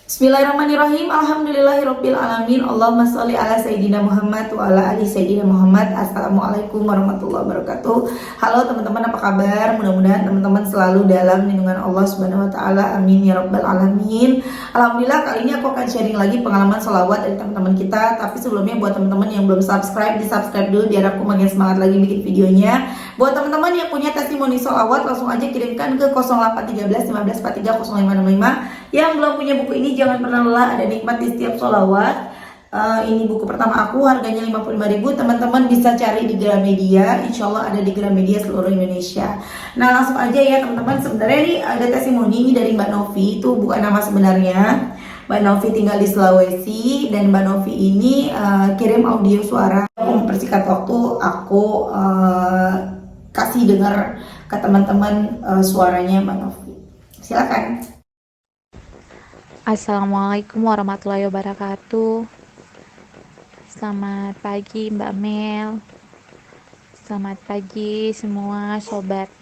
Bismillahirrahmanirrahim. Alhamdulillahirabbil alamin. Allahumma shalli ala sayidina Muhammad wa ala ali sayidina Muhammad. Assalamualaikum warahmatullahi wabarakatuh. Halo teman-teman, apa kabar? Mudah-mudahan teman-teman selalu dalam lindungan Allah Subhanahu wa taala. Amin ya rabbal alamin. Alhamdulillah, kali ini aku akan sharing lagi pengalaman sholawat dari teman-teman kita. Tapi sebelumnya buat teman-teman yang belum subscribe, di-subscribe dulu biar aku makin semangat lagi bikin videonya. Buat teman-teman yang punya testimoni sholawat, langsung aja kirimkan ke 0813 1543 0565. Yang belum punya buku ini jangan pernah lelah, ada nikmat di setiap sholawat. Ini buku pertama aku, harganya 55.000. Teman-teman bisa cari di Gramedia, insya Allah ada di Gramedia seluruh Indonesia. Nah langsung aja ya teman-teman. Sebenarnya ini ada testimoni ini dari Mbak Novi, itu bukan nama sebenarnya. Mbak Novi tinggal di Sulawesi, dan Mbak Novi ini kirim audio suara. Aku mempersingkat waktu, aku kasih dengar ke teman-teman suaranya Mbak Novi. Silakan. Assalamualaikum warahmatullahi wabarakatuh. Selamat pagi Mbak Mel. Selamat pagi semua sobat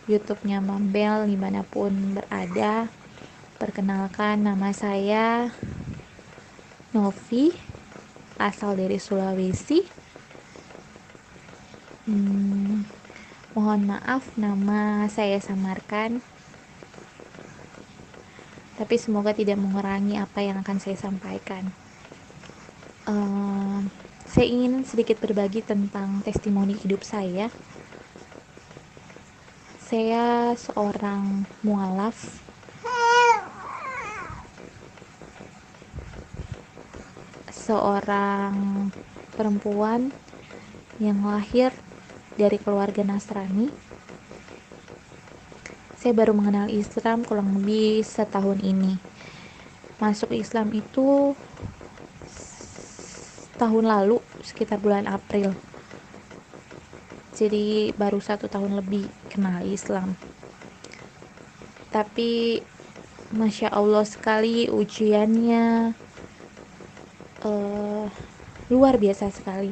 YouTube-nya Mbak Mel dimanapun berada. Perkenalkan, nama saya Novi, asal dari Sulawesi. Mohon maaf nama saya samarkan, tapi semoga tidak mengurangi apa yang akan saya sampaikan. Saya ingin sedikit berbagi tentang testimoni hidup saya. Saya seorang mualaf, seorang perempuan yang lahir dari keluarga Nasrani. Saya baru mengenal Islam kurang lebih setahun ini. Masuk Islam itu tahun lalu, sekitar bulan April. Jadi baru 1 tahun lebih kenal Islam. Tapi Masya Allah sekali ujiannya, luar biasa sekali.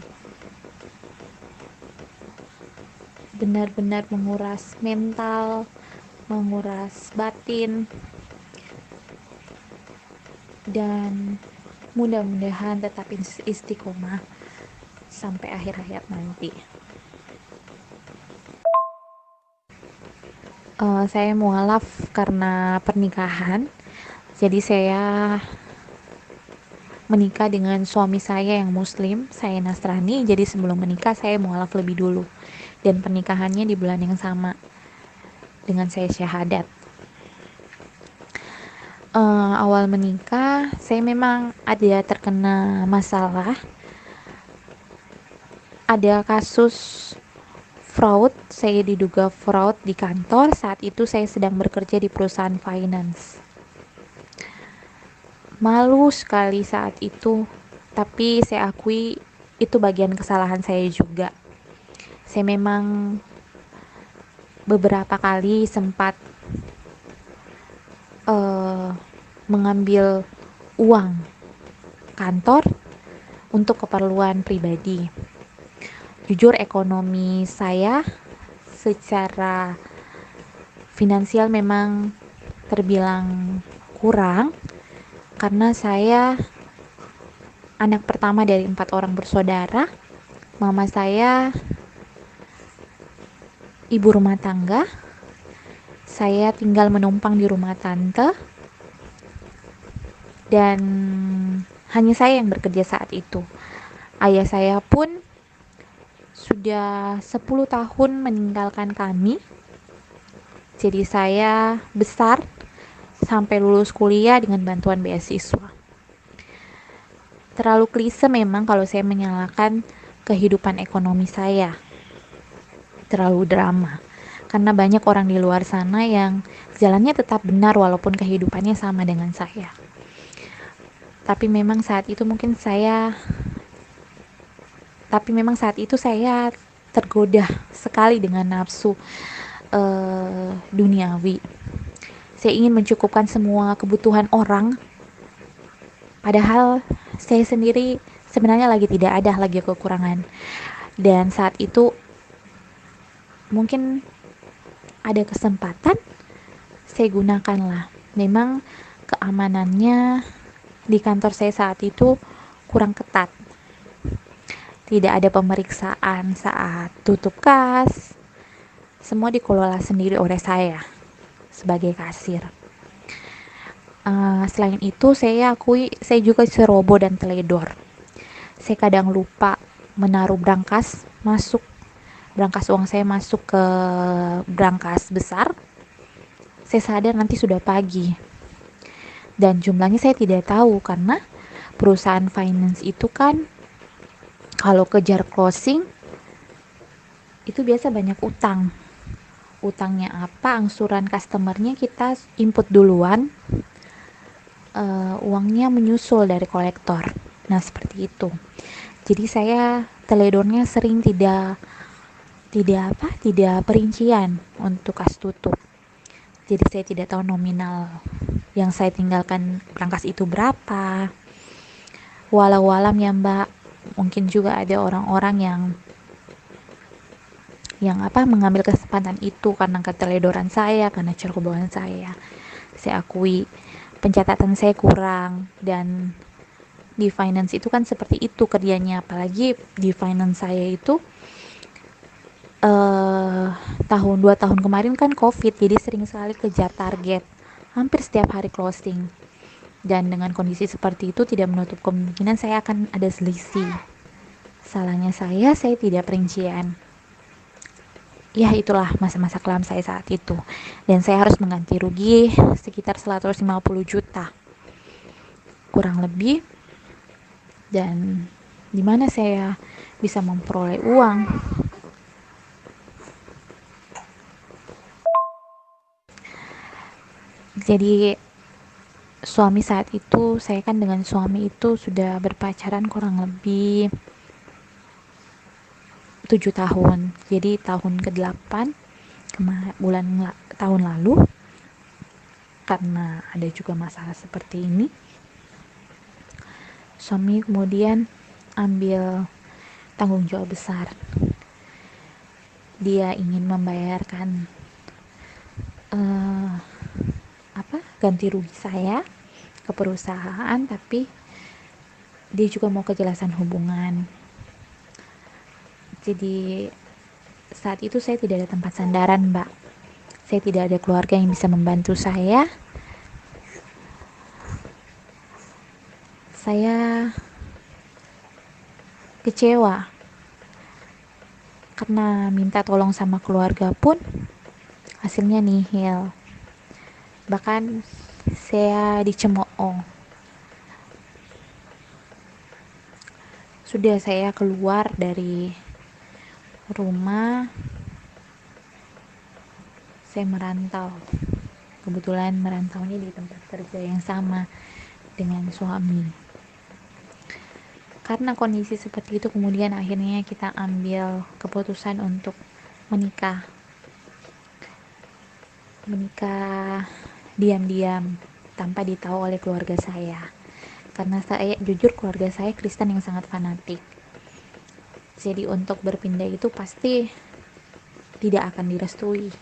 Benar-benar menguras mental, menguras batin, dan mudah-mudahan tetap istiqomah sampai akhir hayat nanti. Saya mualaf karena pernikahan. Jadi saya menikah dengan suami saya yang muslim, saya Nasrani. Jadi sebelum menikah saya mualaf lebih dulu, dan pernikahannya di bulan yang sama dengan saya syahadat. Awal menikah saya memang ada terkena masalah, ada kasus fraud. Saya diduga fraud di kantor. Saat itu saya sedang bekerja di perusahaan finance. Malu sekali saat itu, tapi saya akui itu bagian kesalahan saya juga. Saya memang beberapa kali sempat mengambil uang kantor untuk keperluan pribadi. Jujur, ekonomi saya secara finansial memang terbilang kurang, karena saya anak pertama dari 4 orang bersaudara. Mama saya ibu rumah tangga. Saya tinggal menumpang di rumah tante, dan hanya saya yang bekerja saat itu. Ayah saya pun sudah 10 tahun meninggalkan kami. Jadi saya besar sampai lulus kuliah dengan bantuan beasiswa. Terlalu klise memang kalau saya menyalahkan kehidupan ekonomi saya. Terlalu drama. Karena banyak orang di luar sana yang jalannya tetap benar walaupun kehidupannya sama dengan saya. Tapi memang saat itu saya tergoda sekali dengan nafsu duniawi. Saya ingin mencukupkan semua kebutuhan orang, padahal saya sendiri sebenarnya lagi kekurangan. Dan saat itu mungkin ada kesempatan, saya gunakanlah. Memang keamanannya di kantor saya saat itu kurang ketat. Tidak ada pemeriksaan saat tutup kas. Semua dikelola sendiri oleh saya sebagai kasir. Selain itu, saya akui saya juga ceroboh dan teledor. Saya kadang lupa menaruh berangkas uang saya masuk ke berangkas besar. Saya sadar nanti sudah pagi. Dan jumlahnya saya tidak tahu karena perusahaan finance itu kan kalau kejar closing itu biasa banyak utang. Utangnya apa, angsuran customernya kita input duluan, uangnya menyusul dari kolektor. Nah, seperti itu. Jadi saya teledornya sering tidak perincian untuk kas tutup. Jadi saya tidak tahu nominal yang saya tinggalkan berangkas itu berapa. Walau alam ya Mbak, mungkin juga ada orang-orang yang mengambil kesempatan itu karena keteledoran saya, karena cerobohan saya. Saya akui pencatatan saya kurang, dan di finance itu kan seperti itu kerjanya, apalagi di finance saya itu tahun 2 tahun kemarin kan COVID, jadi sering sekali kejar target, hampir setiap hari closing. Dan dengan kondisi seperti itu tidak menutup kemungkinan saya akan ada selisih. Salahnya saya tidak perincian. Ya, itulah masa-masa kelam saya saat itu. Dan saya harus mengganti rugi sekitar 150 juta. Kurang lebih. Dan di mana saya bisa memperoleh uang? Jadi suami saat itu, saya kan dengan suami itu sudah berpacaran kurang lebih 7 tahun. Jadi tahun ke-8 tahun lalu, karena ada juga masalah seperti ini, suami kemudian ambil tanggung jawab besar. Dia ingin membayarkan ganti rugi saya ke perusahaan, tapi dia juga mau kejelasan hubungan. Jadi saat itu saya tidak ada tempat sandaran, Mbak. Saya tidak ada keluarga yang bisa membantu saya. Saya kecewa karena minta tolong sama keluarga pun hasilnya nihil. Bahkan saya dicemooh. Sudah saya keluar dari rumah, saya merantau. Kebetulan merantaunya di tempat kerja yang sama dengan suami. Karena kondisi seperti itu, kemudian akhirnya kita ambil keputusan untuk menikah diam-diam tanpa ditahu oleh keluarga saya, karena saya jujur keluarga saya Kristen yang sangat fanatik. Jadi untuk berpindah itu pasti tidak akan direstui,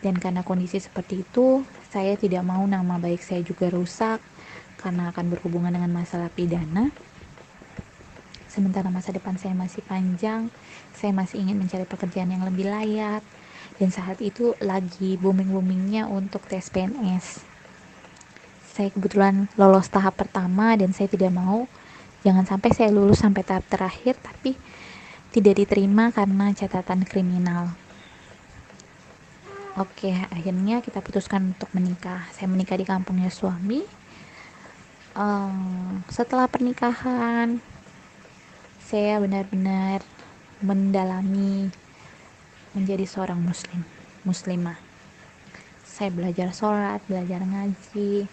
dan karena kondisi seperti itu saya tidak mau nama baik saya juga rusak karena akan berhubungan dengan masalah pidana. Sementara masa depan saya masih panjang, saya masih ingin mencari pekerjaan yang lebih layak. Dan saat itu lagi booming-boomingnya untuk tes PNS. Saya kebetulan lolos tahap pertama, dan saya tidak mau, jangan sampai saya lulus sampai tahap terakhir tapi tidak diterima karena catatan kriminal. Oke, akhirnya kita putuskan untuk menikah. Saya menikah di kampungnya suami. Setelah pernikahan, saya benar-benar mendalami menjadi seorang muslimah. Saya belajar sholat, belajar ngaji.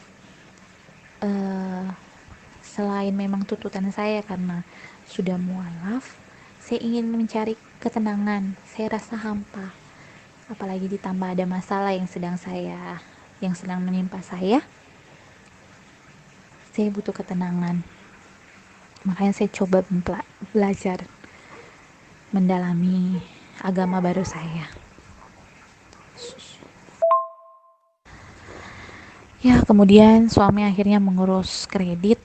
Selain memang tuntutan saya karena sudah mualaf, saya ingin mencari ketenangan. Saya rasa hampa, apalagi ditambah ada masalah yang sedang menimpa saya. Saya butuh ketenangan. Makanya saya coba belajar mendalami agama baru saya. Ya, kemudian suami akhirnya mengurus kredit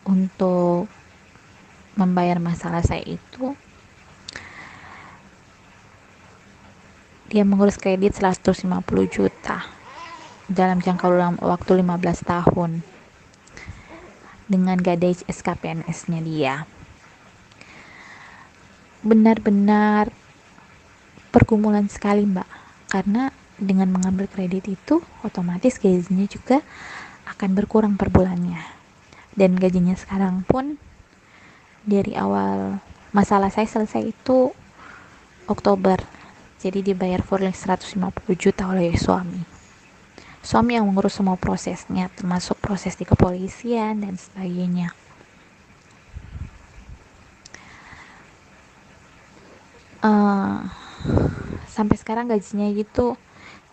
untuk membayar masalah saya itu. Dia mengurus kredit 150 juta dalam jangka waktu 15 tahun dengan gadai SKPNS-nya dia. Benar-benar pergumulan sekali, Mbak, karena dengan mengambil kredit itu otomatis gajinya juga akan berkurang per bulannya. Dan gajinya sekarang pun dari awal masalah saya selesai itu Oktober. Jadi dibayar full 150 juta oleh suami. Suami yang mengurus semua prosesnya, termasuk proses di kepolisian dan sebagainya. Sampai sekarang gajinya gitu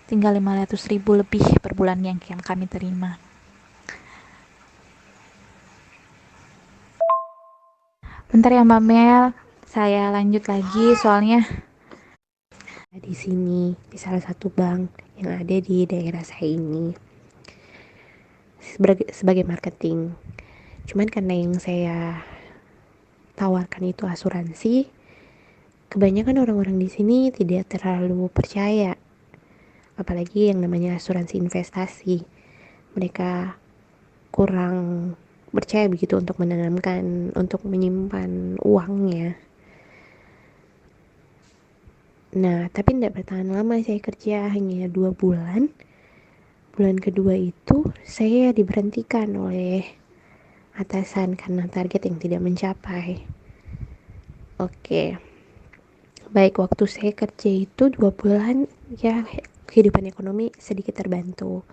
tinggal 500 ribu lebih per bulan yang kami terima. Bentar ya Mbak Mel, saya lanjut lagi soalnya Di sini, di salah satu bank yang ada di daerah saya ini, sebagai marketing. Cuman karena yang saya tawarkan itu asuransi, kebanyakan orang-orang di sini tidak terlalu percaya, apalagi yang namanya asuransi investasi. Mereka kurang percaya begitu untuk menanamkan, untuk menyimpan uangnya. Nah, tapi tidak bertahan lama saya kerja, hanya 2 bulan. Bulan kedua itu saya diberhentikan oleh atasan karena target yang tidak mencapai. Oke, baik, waktu saya kerja itu 2 bulan, ya kehidupan ekonomi sedikit terbantu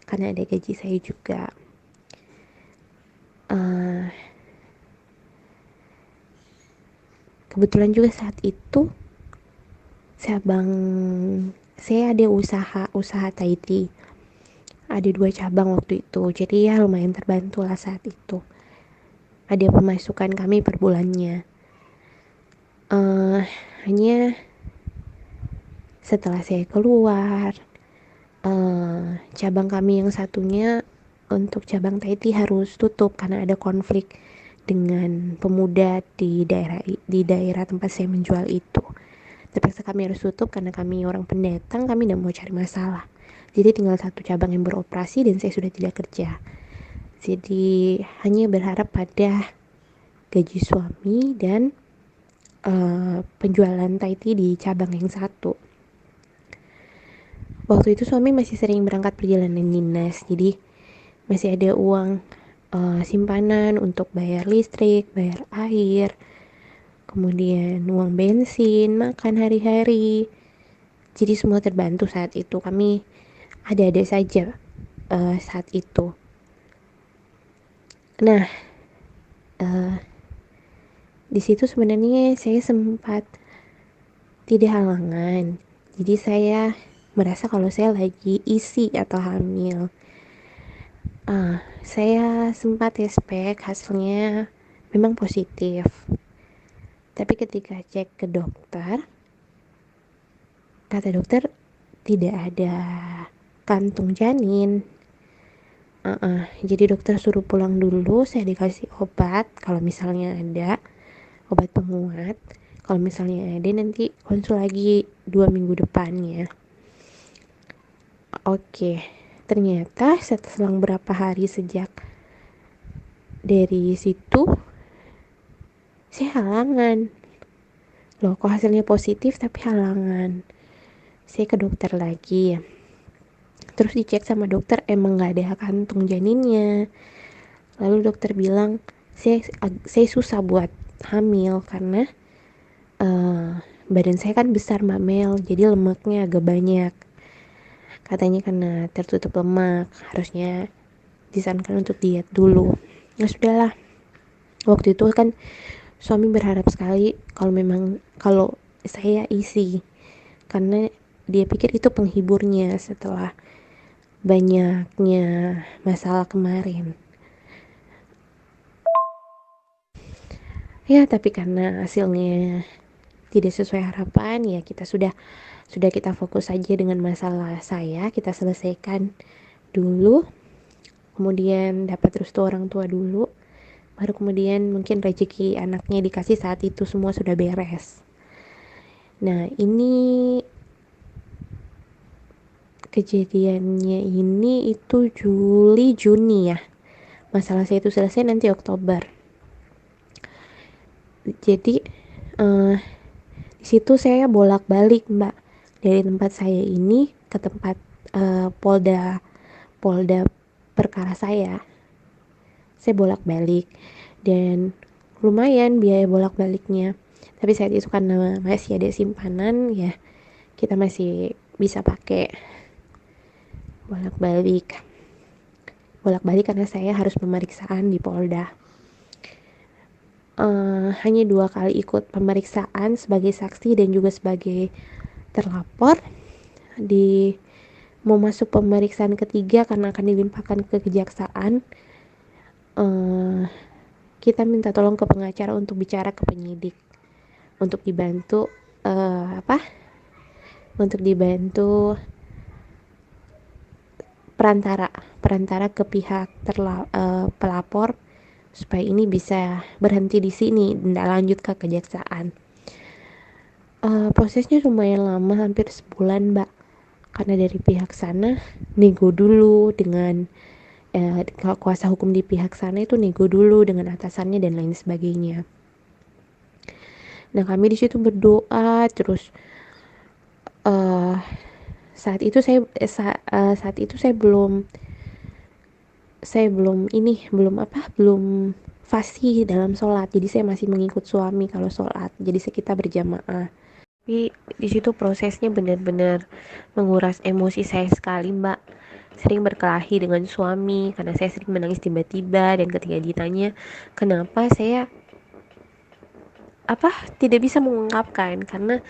karena ada gaji saya juga. Kebetulan juga saat itu saya ada usaha Thai tea. Ada 2 cabang waktu itu, jadi ya lumayan terbantu lah saat itu. Ada pemasukan kami per bulannya. Hanya setelah saya keluar, cabang kami yang satunya, untuk cabang Thai tea harus tutup karena ada konflik dengan pemuda di daerah tempat saya menjual itu. Terpaksa kami harus tutup karena kami orang pendatang, kami tidak mau cari masalah. Jadi tinggal 1 cabang yang beroperasi dan saya sudah tidak kerja. Jadi hanya berharap pada gaji suami dan penjualan Thai tea di cabang yang satu. Waktu itu suami masih sering berangkat perjalanan dinas, jadi masih ada uang simpanan untuk bayar listrik, bayar air, kemudian uang bensin, makan hari-hari. Jadi semua terbantu saat itu. Kami ada-ada saja saat itu. Nah, di situ sebenarnya saya sempat tidak halangan. Jadi saya merasa kalau saya lagi isi atau hamil. Saya sempat tes pack, hasilnya memang positif. Tapi ketika cek ke dokter, kata dokter tidak ada kantung janin. Jadi dokter suruh pulang dulu, saya dikasih obat kalau misalnya ada, obat penguat. Kalau misalnya ada nanti konsul lagi 2 minggu depannya. Oke, ternyata setelah berapa hari sejak dari situ saya halangan. Loh, kok hasilnya positif tapi halangan? Saya ke dokter lagi. Terus dicek sama dokter, emang gak ada kantung janinnya. Lalu dokter bilang, saya susah buat hamil karena badan saya kan besar Mbak Mel, jadi lemaknya agak banyak. Katanya karena tertutup lemak, harusnya disarankan untuk diet dulu. Nah sudahlah, waktu itu kan suami berharap sekali kalau saya isi, karena dia pikir itu penghiburnya setelah banyaknya masalah kemarin. Ya tapi karena hasilnya tidak sesuai harapan, ya kita sudah Sudah, kita fokus saja dengan masalah saya, kita selesaikan dulu, kemudian dapat restu orang tua dulu, baru kemudian mungkin rezeki anaknya dikasih saat itu semua sudah beres. Nah, ini kejadiannya ini itu Juli Juni ya. Masalah saya itu selesai nanti Oktober. Jadi di situ saya bolak-balik, Mbak, dari tempat saya ini ke tempat Polda perkara saya. Saya bolak-balik dan lumayan biaya bolak-baliknya. Tapi saat itu karena masih ada simpanan ya, kita masih bisa pakai bolak-balik karena saya harus pemeriksaan di Polda. Hanya 2 kali ikut pemeriksaan sebagai saksi dan juga sebagai terlapor. Mau masuk pemeriksaan ketiga karena akan dilimpahkan ke kejaksaan, kita minta tolong ke pengacara untuk bicara ke penyidik untuk dibantu untuk dibantu perantara ke pihak pelapor supaya ini bisa berhenti di sini, tidak lanjut ke kejaksaan. Prosesnya lumayan lama, hampir sebulan, Mbak, karena dari pihak sana nego dulu dengan kuasa hukum di pihak sana itu nego dulu dengan atasannya dan lain sebagainya. Nah, kami di situ berdoa terus. Saat itu saya belum fasih dalam sholat, jadi saya masih mengikut suami kalau sholat, jadi kita berjamaah. Tapi di situ prosesnya benar-benar menguras emosi saya sekali, Mbak. Sering berkelahi dengan suami karena saya sering menangis tiba-tiba, dan ketika ditanya kenapa, saya tidak bisa mengungkapkan karena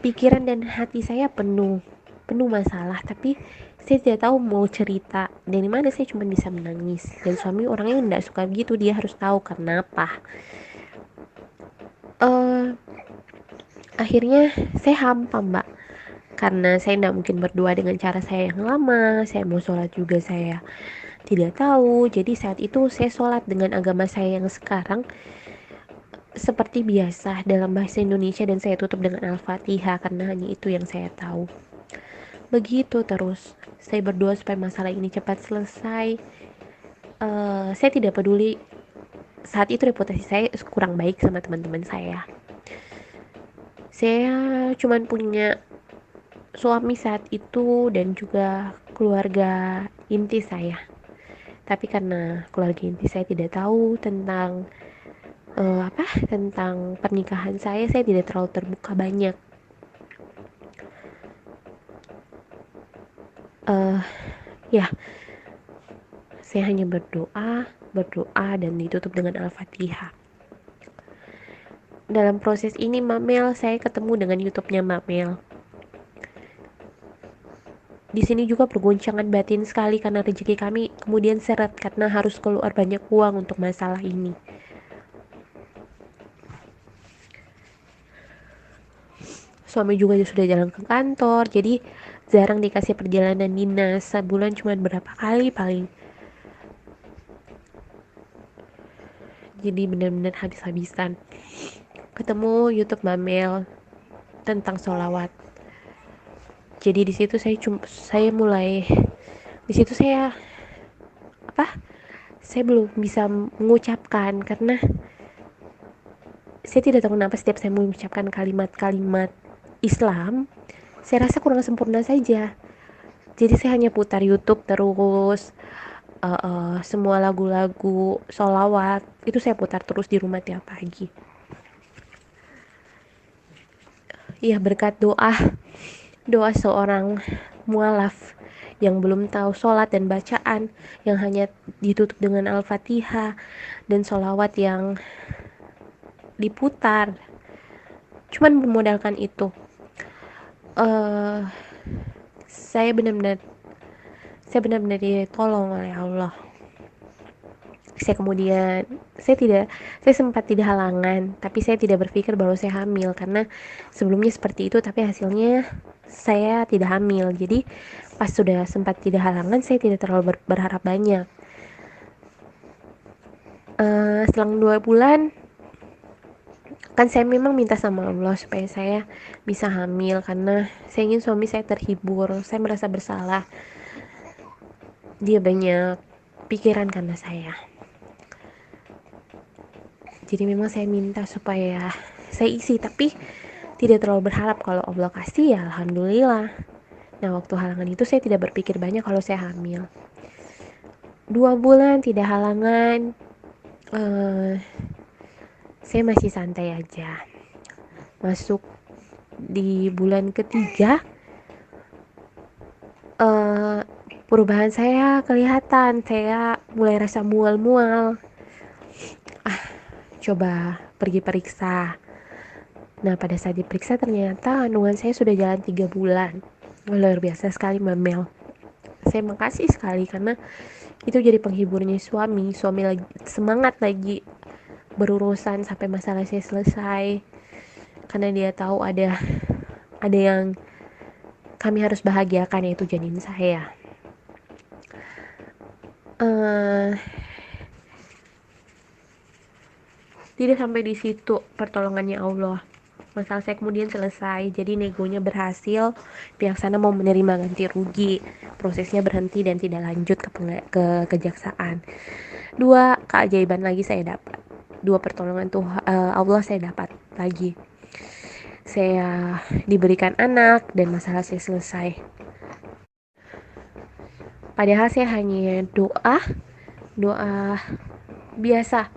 pikiran dan hati saya penuh masalah, tapi saya tidak tahu mau cerita dari mana. Saya cuma bisa menangis, dan suami orangnya tidak suka begitu, dia harus tahu kenapa. Akhirnya saya hampa, Mbak, karena saya tidak mungkin berdoa dengan cara saya yang lama. Saya mau sholat juga saya tidak tahu, jadi saat itu saya sholat dengan agama saya yang sekarang seperti biasa dalam bahasa Indonesia, dan saya tutup dengan Al-Fatihah karena hanya itu yang saya tahu. Begitu terus saya berdoa supaya masalah ini cepat selesai. Saya tidak peduli saat itu reputasi saya kurang baik sama teman-teman saya. Saya cuman punya suami saat itu dan juga keluarga inti saya. Tapi karena keluarga inti saya tidak tahu tentang tentang pernikahan saya tidak terlalu terbuka banyak. Saya hanya berdoa dan ditutup dengan Al-Fatihah. Dalam proses ini, Mbak Mel, saya ketemu dengan YouTube-nya Mbak Mel. Di sini juga pergoncangan batin sekali karena rezeki kami kemudian seret karena harus keluar banyak uang untuk masalah ini. Suami juga sudah jalan ke kantor, jadi jarang dikasih perjalanan dinas. Sebulan cuma berapa kali paling. Jadi benar-benar habis-habisan. Ketemu YouTube Mbak Mel tentang sholawat. Jadi di situ saya belum bisa mengucapkan karena saya tidak tahu kenapa setiap saya mengucapkan kalimat-kalimat Islam, saya rasa kurang sempurna saja. Jadi saya hanya putar YouTube terus, semua lagu-lagu sholawat itu saya putar terus di rumah tiap pagi. Ya, berkat doa seorang mualaf yang belum tahu sholat dan bacaan, yang hanya ditutup dengan Al-Fatihah dan sholawat yang diputar, cuman bermodalkan itu, saya benar-benar ditolong oleh Allah. Saya sempat tidak halangan, tapi saya tidak berpikir bahwa saya hamil karena sebelumnya seperti itu, tapi hasilnya saya tidak hamil. Jadi pas sudah sempat tidak halangan, saya tidak terlalu berharap banyak. Selang 2 bulan kan saya memang minta sama Allah supaya saya bisa hamil karena saya ingin suami saya terhibur. Saya merasa bersalah, dia banyak pikiran karena saya. Jadi memang saya minta supaya saya isi, tapi tidak terlalu berharap. Kalau Allah kasih ya alhamdulillah. Nah, waktu halangan itu saya tidak berpikir banyak kalau saya hamil. 2 bulan tidak halangan, saya masih santai aja. Masuk di bulan ketiga, perubahan saya kelihatan. Saya mulai rasa mual-mual. Coba pergi periksa. Nah, pada saat diperiksa ternyata kandungan saya sudah jalan 3 bulan. Luar biasa sekali Mbak Mel. Saya makasih sekali karena itu jadi penghiburnya suami. Suami lagi semangat lagi berurusan sampai masalah saya selesai. Karena dia tahu ada yang kami harus bahagiakan, yaitu janin saya. Tidak sampai di situ pertolongannya Allah. Masalah saya kemudian selesai, jadi negonya berhasil. Pihak sana mau menerima ganti rugi. Prosesnya berhenti dan tidak lanjut ke kejaksaan. 2 keajaiban lagi saya dapat. 2 pertolongan Allah saya dapat lagi. Saya diberikan anak dan masalah saya selesai. Padahal saya hanya doa biasa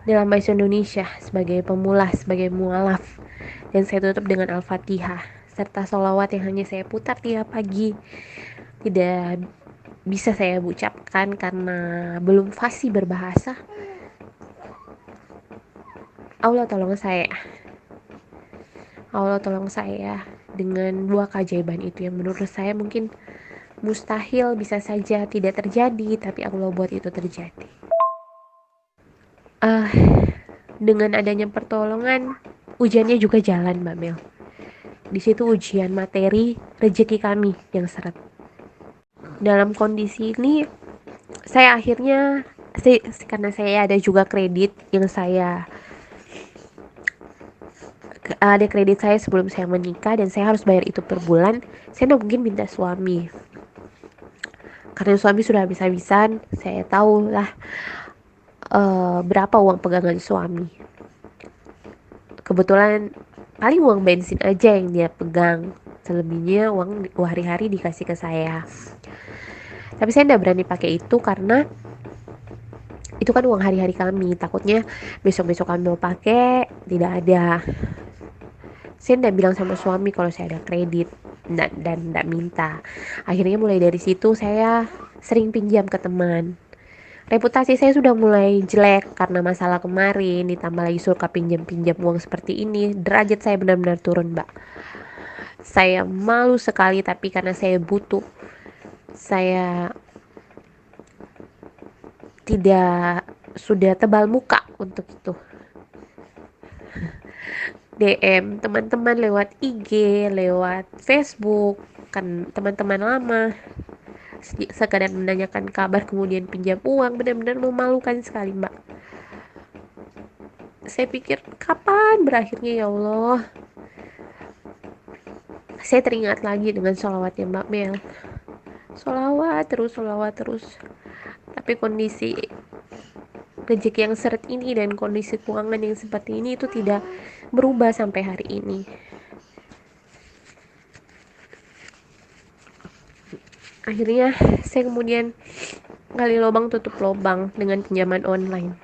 dalam bahasa Indonesia sebagai pemula, sebagai mualaf, dan saya tutup dengan Al-Fatihah serta sholawat yang hanya saya putar tiap pagi. Tidak bisa saya ucapkan karena belum fasih berbahasa. Allah tolong saya dengan 2 keajaiban itu yang menurut saya mungkin mustahil, bisa saja tidak terjadi, tapi Allah buat itu terjadi. Dengan adanya pertolongan, ujiannya juga jalan Mbak Mel. Di situ ujian materi rezeki kami yang seret. Dalam kondisi ini saya akhirnya karena saya ada juga kredit yang ada kredit saya sebelum saya menikah dan saya harus bayar itu per bulan. Saya mungkin minta suami. Karena suami sudah habis-habisan, saya tahu lah berapa uang pegangan suami. Kebetulan paling uang bensin aja yang dia pegang, selebihnya uang hari-hari dikasih ke saya. Tapi saya tidak berani pakai itu karena itu kan uang hari-hari kami. Takutnya besok-besok kami mau pakai tidak ada. Saya tidak bilang sama suami kalau saya ada kredit dan tidak minta. Akhirnya mulai dari situ saya sering pinjam ke teman. Reputasi saya sudah mulai jelek karena masalah kemarin, ditambah lagi suka pinjam-pinjam uang seperti ini. Derajat saya benar-benar turun, Mbak. Saya malu sekali, tapi karena saya butuh, saya tidak sudah tebal muka untuk itu. DM teman-teman lewat IG, lewat Facebook, kan teman-teman lama. Sekadar menanyakan kabar kemudian pinjam uang, benar-benar memalukan sekali Mbak. Saya pikir kapan berakhirnya ya Allah. Saya teringat lagi dengan sholawatnya Mbak Mel. Sholawat terus. Tapi kondisi rezeki yang seret ini dan kondisi keuangan yang seperti ini itu tidak berubah sampai hari ini. Akhirnya saya kemudian gali lubang tutup lubang dengan pinjaman online.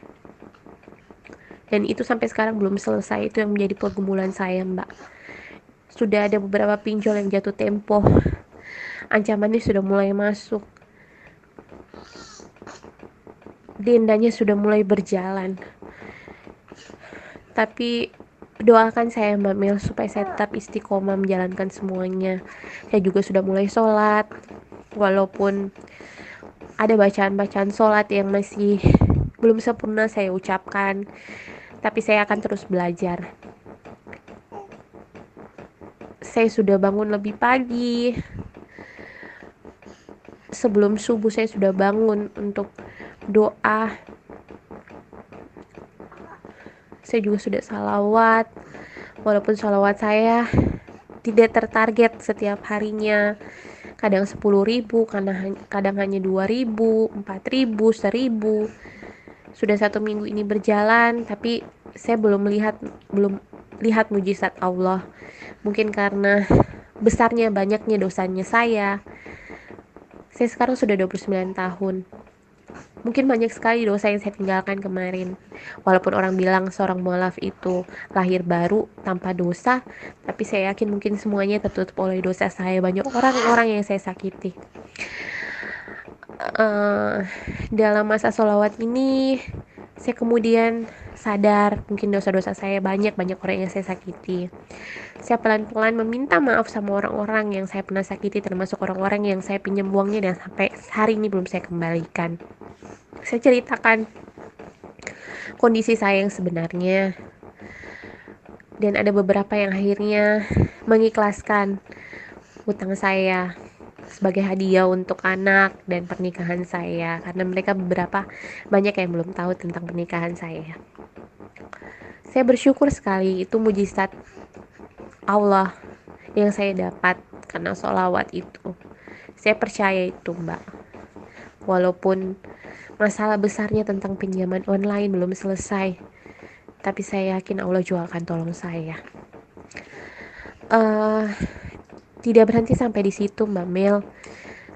Dan itu sampai sekarang belum selesai. Itu yang menjadi pergumulan saya Mbak. Sudah ada beberapa pinjol yang jatuh tempo. Ancamannya sudah mulai masuk. Dendanya sudah mulai berjalan. Tapi doakan saya Mbak Mel supaya saya tetap istiqomah menjalankan semuanya. Saya juga sudah mulai sholat. Walaupun ada bacaan-bacaan sholat yang masih belum sempurna saya ucapkan, tapi saya akan terus belajar. Saya sudah bangun lebih pagi. Sebelum subuh saya sudah bangun untuk doa. Saya juga sudah salawat. Walaupun salawat saya tidak tertarget setiap harinya. Kadang 10.000, kadang hanya 2.000, 4.000, 1.000. Sudah 1 minggu ini berjalan, tapi saya belum lihat mujizat Allah. Mungkin karena besarnya banyaknya dosanya saya. Saya sekarang sudah 29 tahun. Mungkin banyak sekali dosa yang saya tinggalkan kemarin. Walaupun orang bilang seorang mualaf itu lahir baru tanpa dosa, tapi saya yakin mungkin semuanya tertutup oleh dosa saya. Banyak orang-orang yang saya sakiti. Dalam masa sholawat ini, saya kemudian sadar mungkin dosa-dosa saya banyak orang yang saya sakiti. Saya pelan-pelan meminta maaf sama orang-orang yang saya pernah sakiti, termasuk orang-orang yang saya pinjam uangnya dan sampai hari ini belum saya kembalikan. Saya ceritakan kondisi saya yang sebenarnya, dan ada beberapa yang akhirnya mengikhlaskan utang saya sebagai hadiah untuk anak dan pernikahan saya, karena mereka banyak yang belum tahu tentang pernikahan saya. Saya bersyukur sekali, itu mujizat Allah yang saya dapat karena sholawat itu. Saya percaya itu, Mbak. Walaupun masalah besarnya tentang pinjaman online belum selesai, tapi saya yakin Allah juga akan tolong saya. Tidak berhenti sampai di situ, Mbak Mel.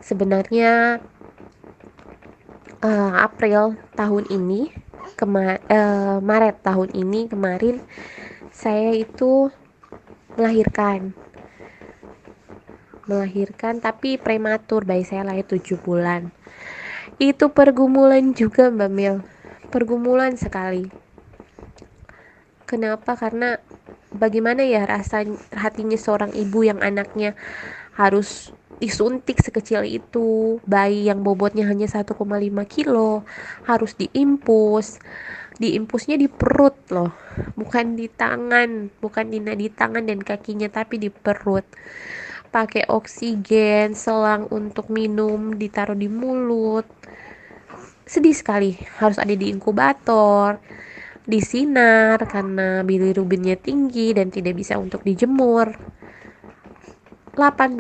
Sebenarnya April tahun ini, Maret tahun ini kemarin, saya itu melahirkan tapi prematur. Bayi saya lahir 7 bulan. Itu pergumulan juga, Mbak Mel. Pergumulan sekali. Kenapa? Karena bagaimana ya hatinya seorang ibu yang anaknya harus disuntik sekecil itu, bayi yang bobotnya hanya 1,5 kilo harus diimpusnya di perut loh, bukan di tangan, bukan di nadi tangan dan kakinya, tapi di perut, pakai oksigen, selang untuk minum ditaruh di mulut. Sedih sekali, harus ada di inkubator, di sinar karena bilirubinnya tinggi dan tidak bisa untuk dijemur. 18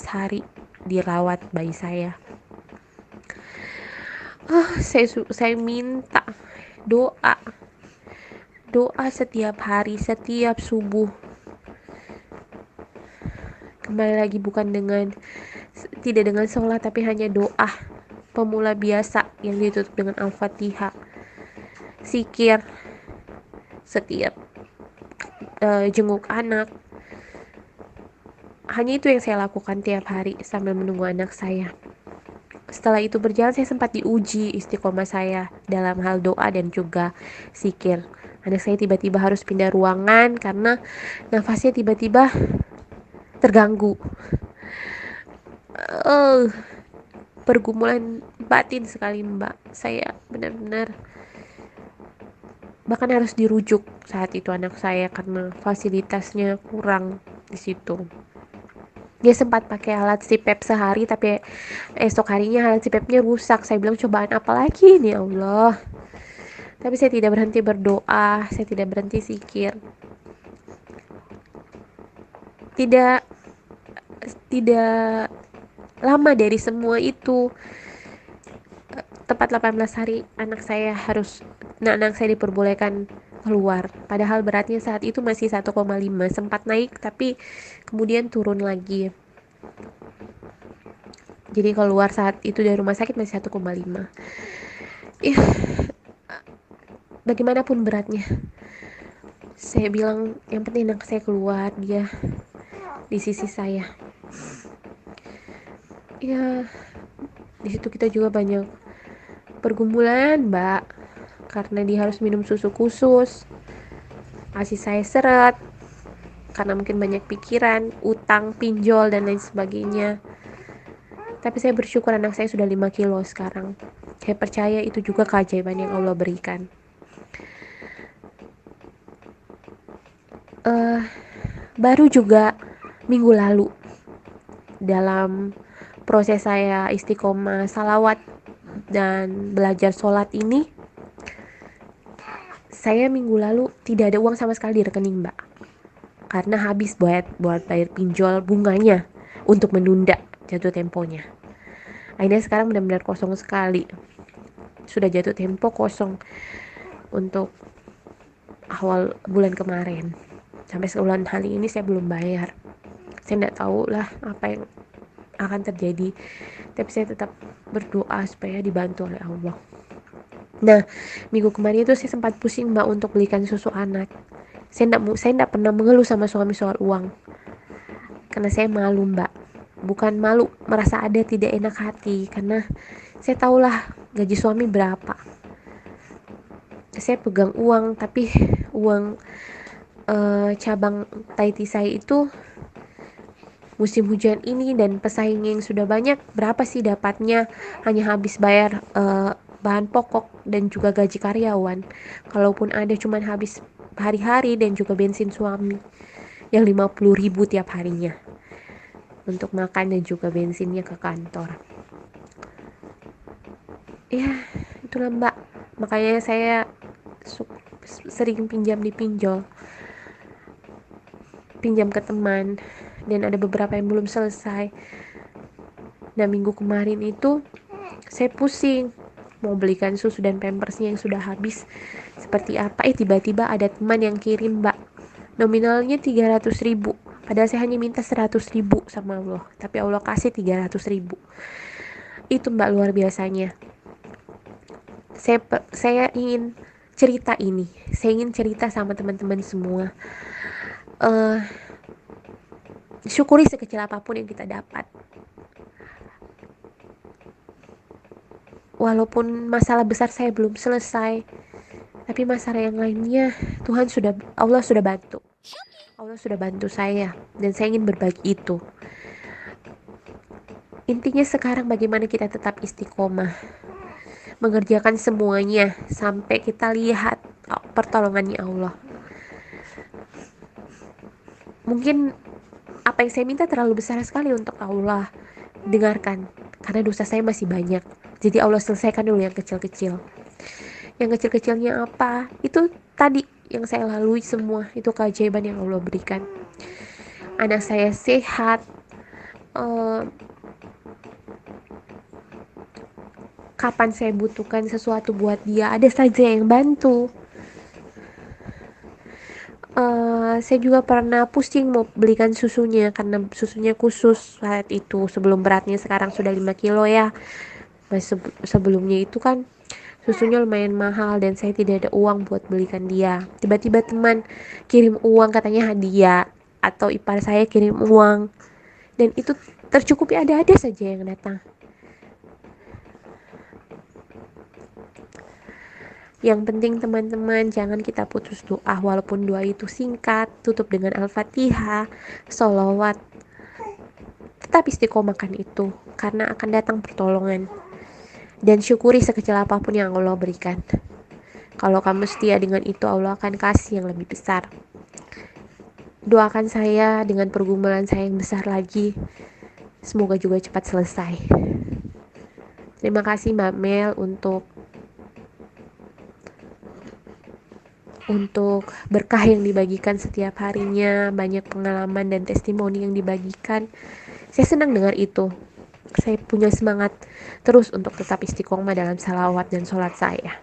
hari dirawat bayi saya. Saya minta doa setiap hari, setiap subuh. Kembali lagi, tidak dengan sholat, tapi hanya doa pemula biasa yang ditutup dengan Al-Fatihah. Zikir setiap jenguk anak. Hanya itu yang saya lakukan tiap hari sambil menunggu anak saya. Setelah itu berjalan, saya sempat diuji istiqomah saya dalam hal doa dan juga zikir. Anak saya tiba-tiba harus pindah ruangan karena nafasnya tiba-tiba terganggu. Pergumulan batin sekali, Mbak. Saya benar-benar bahkan harus dirujuk saat itu anak saya karena fasilitasnya kurang di situ. Dia sempat pakai alat CPAP sehari, tapi esok harinya alat CPAP-nya rusak. Saya bilang, cobaan apa lagi nih, Allah. Tapi saya tidak berhenti berdoa, saya tidak berhenti zikir. Tidak lama dari semua itu, tepat 18 hari anak saya diperbolehkan keluar. Padahal beratnya saat itu masih 1,5, sempat naik tapi kemudian turun lagi. Jadi keluar saat itu dari rumah sakit masih 1,5. Bagaimanapun beratnya, saya bilang yang penting anak saya keluar, dia di sisi saya. Ya, di situ kita juga banyak pergumulan, Mbak, karena dia harus minum susu khusus, kasih saya seret, karena mungkin banyak pikiran, utang, pinjol, dan lain sebagainya. Tapi saya bersyukur anak saya sudah 5 kilo sekarang. Saya percaya itu juga keajaiban yang Allah berikan. Baru juga minggu lalu, dalam proses saya istiqomah salawat dan belajar sholat ini, saya minggu lalu tidak ada uang sama sekali di rekening, Mbak, karena habis buat bayar pinjol bunganya untuk menunda jatuh temponya. Akhirnya sekarang benar-benar kosong sekali, sudah jatuh tempo kosong untuk awal bulan kemarin. Sampai sebulan hari ini saya belum bayar. Saya tidak tahu lah apa yang akan terjadi, tapi saya tetap berdoa supaya dibantu oleh Allah. Nah, minggu kemarin itu saya sempat pusing, Mbak, untuk belikan susu anak. Saya tidak pernah mengeluh sama suami soal uang, karena saya malu, Mbak. Bukan malu, merasa ada tidak enak hati, karena saya tahulah gaji suami berapa. Saya pegang uang, tapi uang cabang Thai Tea saya itu musim hujan ini dan pesaing yang sudah banyak, berapa sih dapatnya? Hanya habis bayar bahan pokok dan juga gaji karyawan. Kalaupun ada cuman habis hari-hari dan juga bensin suami yang 50.000 tiap harinya untuk makan dan juga bensinnya ke kantor. Ya, itulah, Mbak. Makanya saya sering pinjam ke teman, dan ada beberapa yang belum selesai. Nah, minggu kemarin itu saya pusing mau belikan susu dan pampersnya yang sudah habis seperti apa. Tiba-tiba ada teman yang kirim, Mbak, nominalnya 300.000, padahal saya hanya minta 100.000 sama Allah, tapi Allah kasih 300.000. Itu, Mbak, luar biasanya. Saya ingin cerita ini, saya ingin cerita sama teman-teman semua. Syukuri sekecil apapun yang kita dapat. Walaupun masalah besar saya belum selesai, tapi masalah yang lainnya Allah sudah bantu. Allah sudah bantu saya, dan saya ingin berbagi itu. Intinya sekarang bagaimana kita tetap istiqomah, mengerjakan semuanya sampai kita lihat pertolongannya Allah. Mungkin apa yang saya minta terlalu besar sekali untuk Allah dengarkan, karena dosa saya masih banyak. Jadi Allah selesaikan dulu yang kecil-kecil. Yang kecil-kecilnya apa? Itu tadi yang saya lalui semua, itu keajaiban yang Allah berikan. Anak saya sehat, kapan saya butuhkan sesuatu buat dia, ada saja yang bantu. Saya juga pernah pusing mau belikan susunya, karena susunya khusus saat itu. Sebelum beratnya sekarang sudah 5 kilo ya. Sebelumnya itu kan susunya lumayan mahal dan saya tidak ada uang buat belikan dia. Tiba-tiba teman kirim uang, katanya hadiah, atau ipar saya kirim uang, dan itu tercukupi, ada saja yang datang. Yang penting teman-teman, jangan kita putus doa, walaupun doa itu singkat, tutup dengan Al-Fatihah, sholawat. Tetap istiqomahkan itu, karena akan datang pertolongan. Dan syukuri sekecil apapun yang Allah berikan. Kalau kamu setia dengan itu, Allah akan kasih yang lebih besar. Doakan saya dengan pergumulan saya yang besar lagi, semoga juga cepat selesai. Terima kasih Mbak Mel untuk berkah yang dibagikan setiap harinya, banyak pengalaman dan testimoni yang dibagikan. Saya senang dengar itu. Saya punya semangat terus untuk tetap istiqomah dalam salawat dan sholat saya.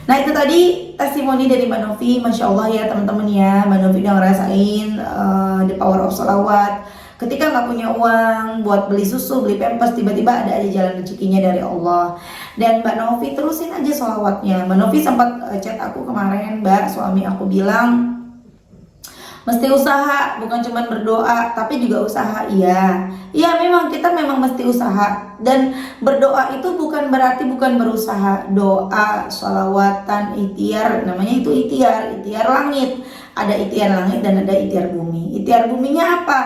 Nah, itu tadi testimoni dari Mbak Novi. Masya Allah ya teman-teman ya, Mbak Novi udah ngerasain the power of salawat. Ketika nggak punya uang buat beli susu, beli pampers, tiba-tiba ada aja jalan rezekinya dari Allah. Dan Mbak Novi terusin aja sholawatnya. Mbak Novi sempat chat aku kemarin, Mbak, suami aku bilang mesti usaha, bukan cuma berdoa, tapi juga usaha. Iya memang kita mesti usaha. Dan berdoa itu bukan berarti bukan berusaha. Doa, sholawatan, ikhtiar, namanya itu ikhtiar langit. Ada ikhtiar langit dan ada ikhtiar bumi. Ikhtiar buminya apa?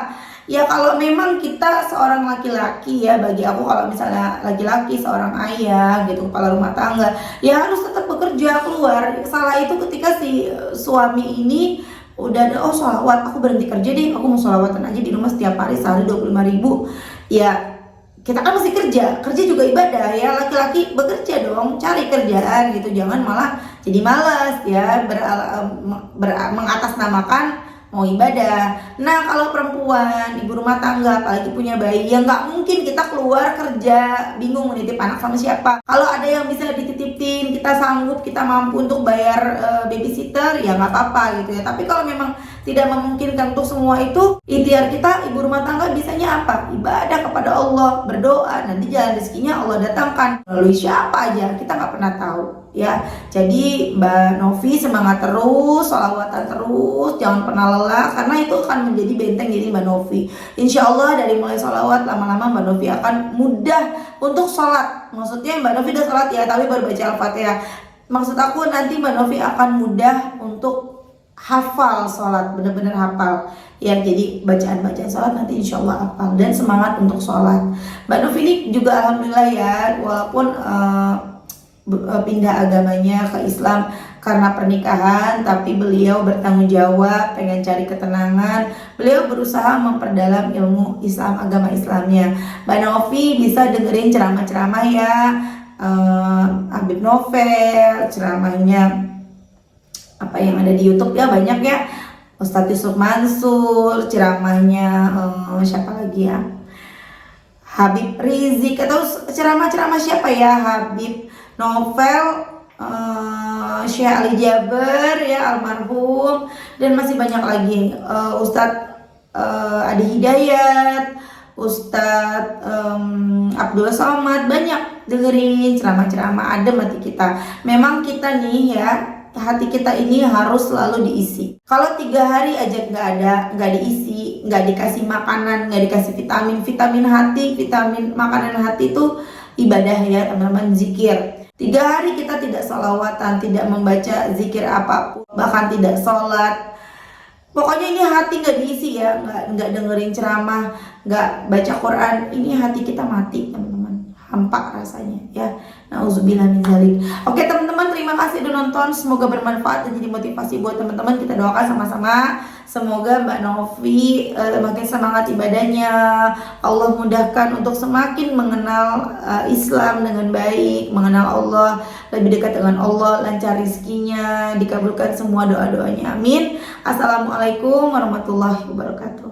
Ya kalau memang kita seorang laki-laki ya, bagi aku kalau misalnya laki-laki seorang ayah gitu, kepala rumah tangga, ya harus tetap bekerja keluar. Salah itu ketika si suami ini udah ada, oh sholawat, aku berhenti kerja deh, aku mau sholawatan aja di rumah setiap hari sehari 25.000. Ya kita kan masih kerja juga ibadah ya, laki-laki bekerja dong, cari kerjaan gitu, jangan malah jadi malas ya, mengatasnamakan mau ibadah. Nah kalau perempuan, ibu rumah tangga, apalagi punya bayi, ya nggak mungkin kita keluar kerja, bingung menitip anak sama siapa. Kalau ada yang bisa dititipin, kita sanggup, kita mampu untuk bayar babysitter, ya nggak apa-apa gitu ya. Tapi kalau memang tidak memungkinkan untuk semua itu, ikhtiar kita ibu rumah tangga bisanya apa? Ibadah kepada Allah, berdoa, nanti jalan rezekinya Allah datangkan melalui siapa aja, kita nggak pernah tahu ya. Jadi Mbak Novi semangat terus, sholawatan terus, jangan pernah lelah, karena itu akan menjadi benteng diri Mbak Novi. Insya Allah dari mulai sholawat, lama-lama Mbak Novi akan mudah untuk sholat. Maksudnya Mbak Novi udah sholat ya, tapi baru baca Al-Fatihah. Maksud aku nanti Mbak Novi akan mudah untuk hafal sholat, benar-benar hafal ya. Jadi bacaan-bacaan sholat nanti insya Allah hafal, dan semangat untuk sholat. Mbak Novi ini juga alhamdulillah ya, walaupun pindah agamanya ke Islam karena pernikahan, tapi beliau bertanggung jawab, pengen cari ketenangan, beliau berusaha memperdalam ilmu Islam, agama Islamnya. Mbak Novi bisa dengerin ceramah-ceramah ya, Habib Novel, ceramahnya apa yang ada di YouTube ya, banyak ya, Ustadz Yusuf Mansur, ceramahnya siapa lagi ya, Habib Rizik, atau ceramah-ceramah siapa ya, Habib Novel, Syekh Ali Jaber ya almarhum, dan masih banyak lagi, Ustadz Adi Hidayat, Ustadz Abdul Somad, banyak dengerin ceramah-ceramah, adem hati kita. Memang kita nih ya, hati kita ini harus selalu diisi. Kalau 3 hari aja nggak diisi, nggak dikasih makanan, nggak dikasih vitamin hati, vitamin makanan hati itu ibadah ya teman-teman, zikir. 3 hari kita tidak sholawatan, tidak membaca zikir apapun, bahkan tidak sholat, pokoknya ini hati nggak diisi ya, nggak dengerin ceramah, nggak baca Quran, ini hati kita mati teman-teman, hampa rasanya ya. Nauzubillah min dzalik. Oke teman-teman, terima kasih udah nonton, semoga bermanfaat dan jadi motivasi buat teman-teman. Kita doakan sama-sama, semoga Mbak Novi makin semangat ibadahnya, Allah mudahkan untuk semakin mengenal Islam dengan baik, mengenal Allah, lebih dekat dengan Allah, lancar rezekinya, dikabulkan semua doa-doanya, amin. Assalamualaikum warahmatullahi wabarakatuh.